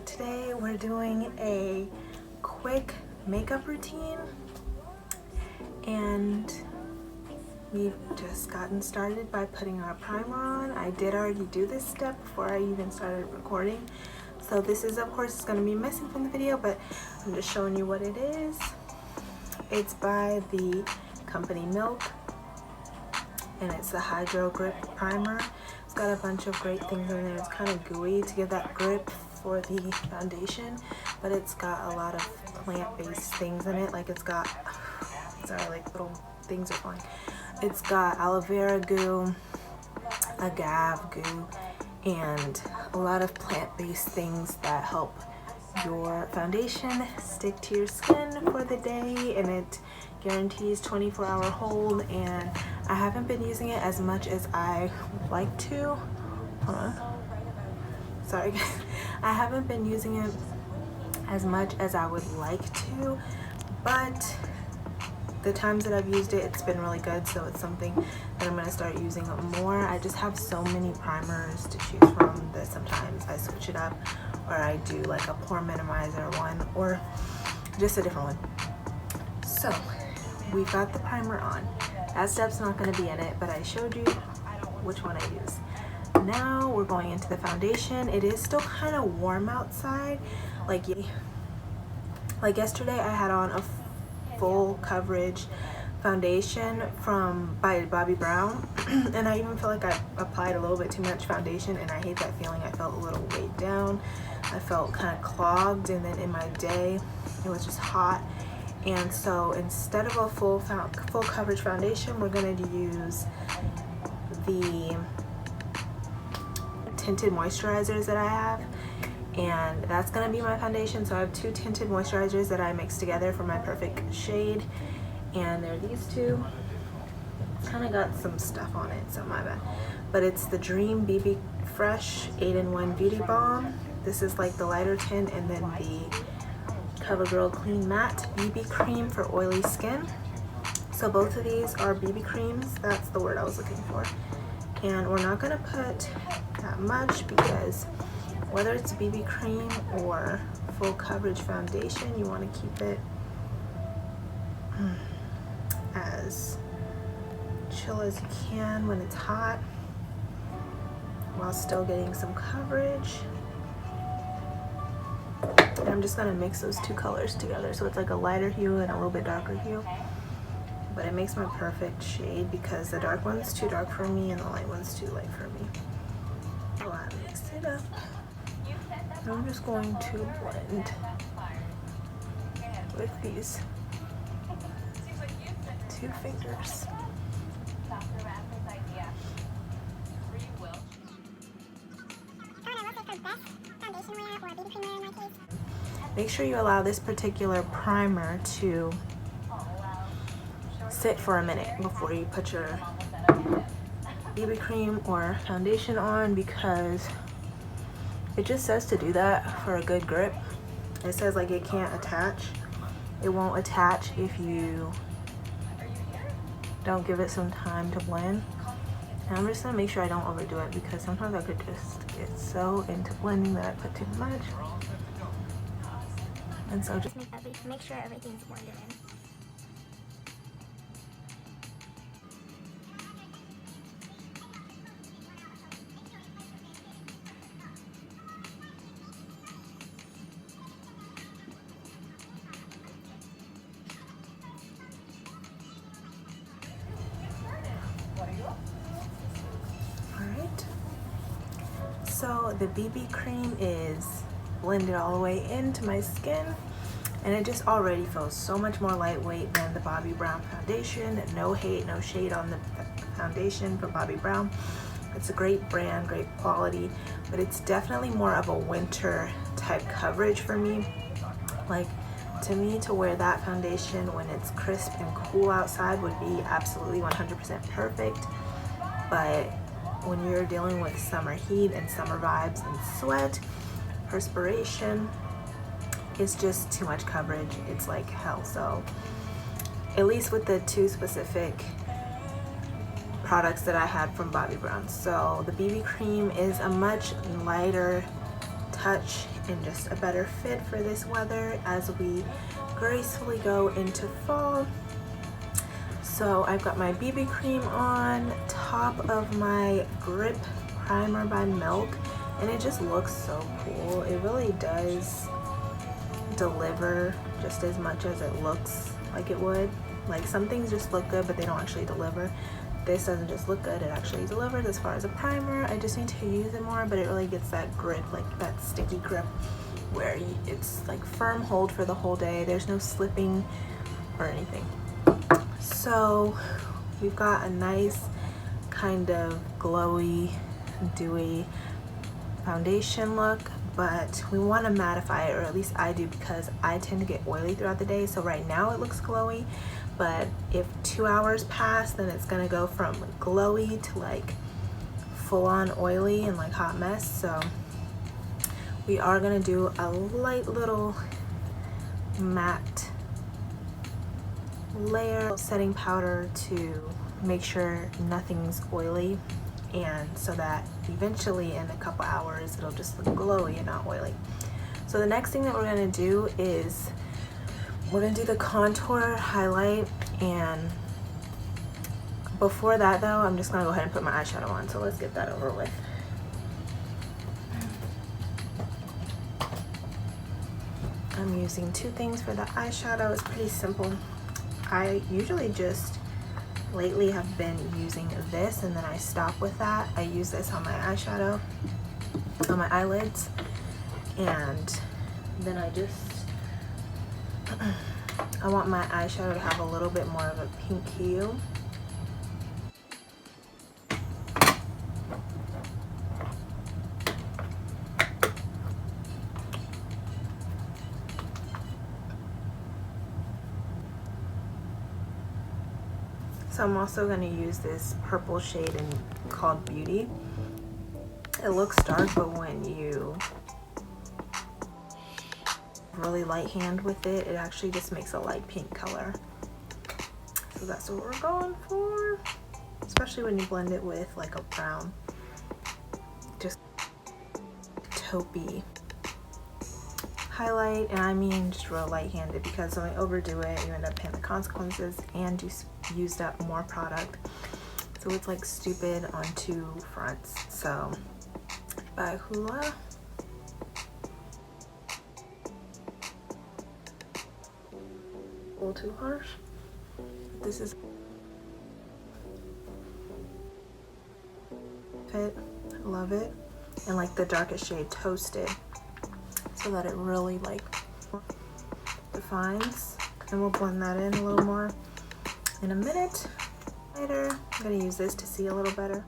Today we're doing a quick makeup routine and we've just gotten started by putting our primer on. I did already do this step before I even started recording. So this is, of course, it's going to be missing from the video, but I'm just showing you what it is. It's by the company Milk and it's the Hydro Grip Primer. It's got a bunch of great things in there. It's kind of gooey to give that grip for the foundation, but it's got a lot of plant-based things in it. Like it's got, sorry, like little things are flying. It's got aloe vera goo, agave goo, and a lot of plant-based things that help your foundation stick to your skin for the day, and it guarantees 24-hour hold. And I haven't been using it as much as I would like to. Sorry guys. I haven't been using it as much as I would like to, but the times that I've used it, it's been really good, so it's something that I'm going to start using more. I just have so many primers to choose from that sometimes I switch it up, or I do like a pore minimizer one or just a different one. So we've got the primer on. That step's not going to be in it, but I showed you which one I use. Now we're going into the foundation. It is still kind of warm outside. Like yesterday I had on a full coverage foundation by Bobbi Brown and I even feel like I applied a little bit too much foundation, and I hate that feeling. I felt a little weighed down. I felt kind of clogged, and then in my day it was just hot. And so instead of a full coverage foundation, we're going to use the tinted moisturizers that I have, and that's going to be my foundation. So I have two tinted moisturizers that I mix together for my perfect shade, and they're these two. It's kind of got some stuff on it, so my bad, but it's the Dream BB Fresh 8-in-1 Beauty Balm. This is like the lighter tint, and then the Covergirl Clean Matte BB Cream for oily skin. So both of these are BB creams, that's the word I was looking for. And we're not going to put that much, because whether it's BB cream or full coverage foundation, you want to keep it as chill as you can when it's hot while still getting some coverage. And I'm just going to mix those two colors together, so it's like a lighter hue and a little bit darker hue. But it makes my perfect shade, because the dark one's too dark for me and the light one's too light for me. So I mix it up. And I'm just going to blend with these two fingers. Make sure you allow this particular primer to sit for a minute before you put your BB cream or foundation on, because it just says to do that for a good grip. It says like it can't attach. It won't attach if you don't give it some time to blend. And I'm just gonna make sure I don't overdo it, because sometimes I could just get so into blending that I put too much. And so just make sure everything's blended in. So the BB cream is blended all the way into my skin, and it just already feels so much more lightweight than the Bobbi Brown foundation. No hate, no shade on the foundation from Bobbi Brown. It's a great brand, great quality, but it's definitely more of a winter type coverage for me. Like, to me, to wear that foundation when it's crisp and cool outside would be absolutely 100% perfect. But when you're dealing with summer heat and summer vibes and sweat, perspiration, it's just too much coverage. It's like hell. So at least with the two specific products that I had from Bobbi Brown. So the BB cream is a much lighter touch and just a better fit for this weather as we gracefully go into fall. So I've got my BB cream on top of my Grip Primer by Milk, and it just looks so cool. It really does deliver just as much as it looks like it would. Like, some things just look good but they don't actually deliver. This doesn't just look good, it actually delivers as far as a primer. I just need to use it more, but it really gets that grip, like that sticky grip where it's like firm hold for the whole day. There's no slipping or anything. So we've got a nice kind of glowy, dewy foundation look, but we want to mattify it, or at least I do, because I tend to get oily throughout the day. So right now it looks glowy, but if 2 hours pass, then it's gonna go from glowy to like full-on oily and like hot mess. So we are gonna do a light little matte layer of setting powder to make sure nothing's oily, and so that eventually in a couple hours it'll just look glowy and not oily. So the next thing that we're gonna do is we're gonna do the contour, highlight, and before that though, I'm just gonna go ahead and put my eyeshadow on. So let's get that over with. I'm using two things for the eyeshadow. It's pretty simple. I usually just lately have been using this, and then I stop with that. I use this on my eyeshadow, on my eyelids, and then I just I want my eyeshadow to have a little bit more of a pink hue. So I'm also going to use this purple shade called Beauty. It looks dark, but when you really light hand with it, it actually just makes a light pink color. So that's what we're going for, especially when you blend it with like a brown, just taupey highlight. And I mean just real light-handed, because when you overdo it, you end up paying the consequences and you used up more product. So it's like stupid on two fronts. So by Hoola. A little too harsh. This is fit. I love it. And like the darkest shade, Toasted, so that it really like defines. And we'll blend that in a little more in a minute. Later, I'm gonna use this to see a little better.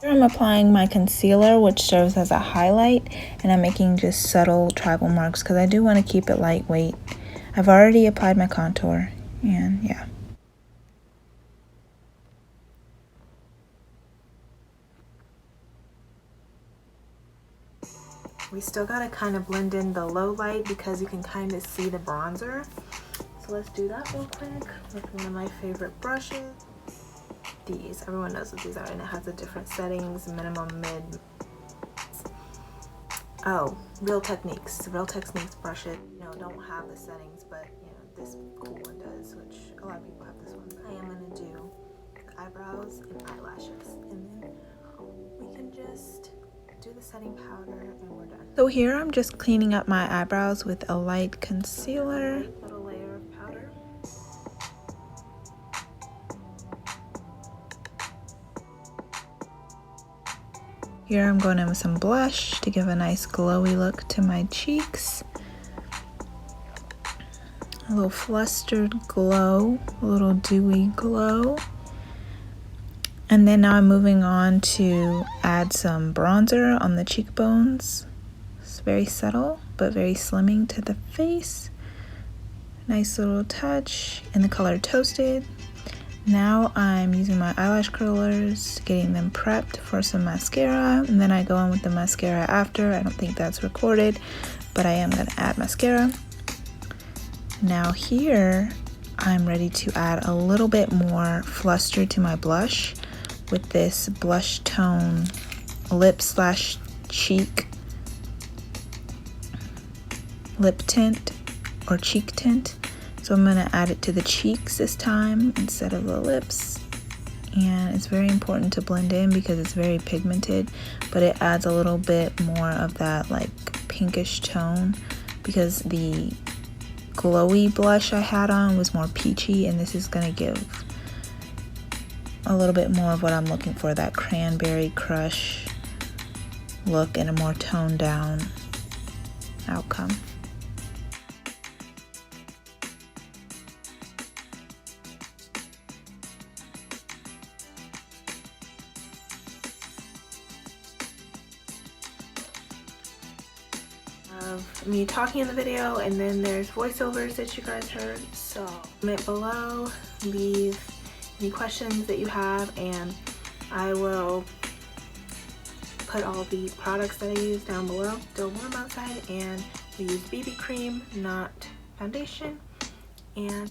Here I'm applying my concealer, which serves as a highlight, and I'm making just subtle tribal marks because I do want to keep it lightweight. I've already applied my contour, and yeah. We still gotta kind of blend in the low light because you can kind of see the bronzer. So let's do that real quick with one of my favorite brushes. These, everyone knows what these are, and it has the different settings, minimum, mid. Oh, Real Techniques brushes, you know, don't have the settings, but you know, this cool one does, which a lot of people have this one. I am gonna do eyebrows and eyelashes, and then we can just do the setting powder and we're done. So here I'm just cleaning up my eyebrows with a light concealer. Little layer of powder. Here I'm going in with some blush to give a nice glowy look to my cheeks. A little flustered glow, a little dewy glow. And then now I'm moving on to add some bronzer on the cheekbones. It's very subtle, but very slimming to the face. Nice little touch in the color Toasted. Now I'm using my eyelash curlers, getting them prepped for some mascara, and then I go in with the mascara after. I don't think that's recorded, but I am gonna add mascara. Now here, I'm ready to add a little bit more fluster to my blush with this blush tone lip slash cheek lip tint or cheek tint. So I'm gonna add it to the cheeks this time instead of the lips. And it's very important to blend in because it's very pigmented, but it adds a little bit more of that like pinkish tone because the glowy blush I had on was more peachy, and this is gonna give a little bit more of what I'm looking for, that cranberry crush look and a more toned down outcome. Of me talking in the video, and then there's voiceovers that you guys heard. So comment below, leave any questions that you have, and I will put all the products that I use down below. Still warm outside, and we use BB cream, not foundation. And